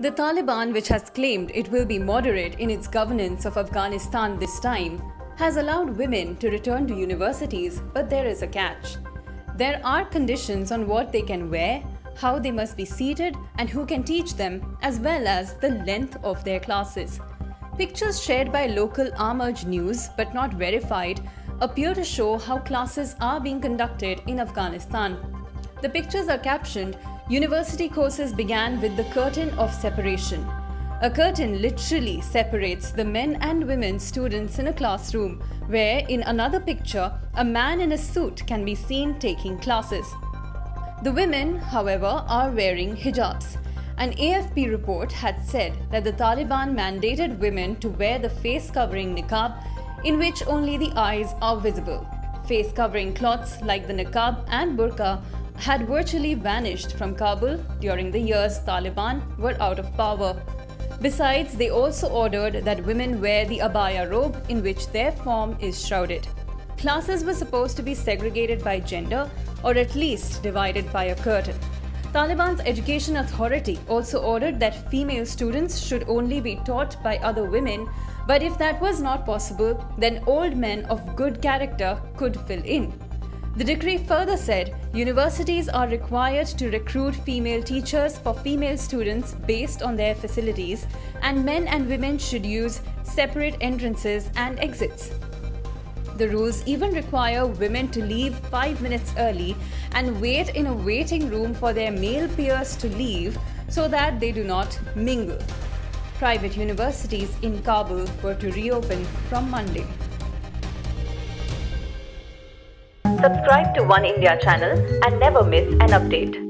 The Taliban, which has claimed it will be moderate in its governance of Afghanistan this time, has allowed women to return to universities, but there is a catch. There are conditions on what they can wear, how they must be seated, and who can teach them, as well as the length of their classes. Pictures shared by local Amarj News, but not verified, appear to show how classes are being conducted in Afghanistan. The pictures are captioned, "University courses began with the curtain of separation." A curtain literally separates the men and women students in a classroom, where in another picture, a man in a suit can be seen taking classes. The women, however, are wearing hijabs. An AFP report had said that the Taliban mandated women to wear the face covering niqab, in which only the eyes are visible. Face covering cloths like the niqab and burqa had virtually vanished from Kabul during the years Taliban were out of power. Besides, they also ordered that women wear the abaya robe in which their form is shrouded. Classes were supposed to be segregated by gender or at least divided by a curtain. Taliban's education authority also ordered that female students should only be taught by other women, but if that was not possible, then old men of good character could fill in. The decree further said universities are required to recruit female teachers for female students based on their facilities, and men and women should use separate entrances and exits. The rules even require women to leave 5 minutes early and wait in a waiting room for their male peers to leave so that they do not mingle. Private universities in Kabul were to reopen from Monday. Subscribe to One India channel and never miss an update.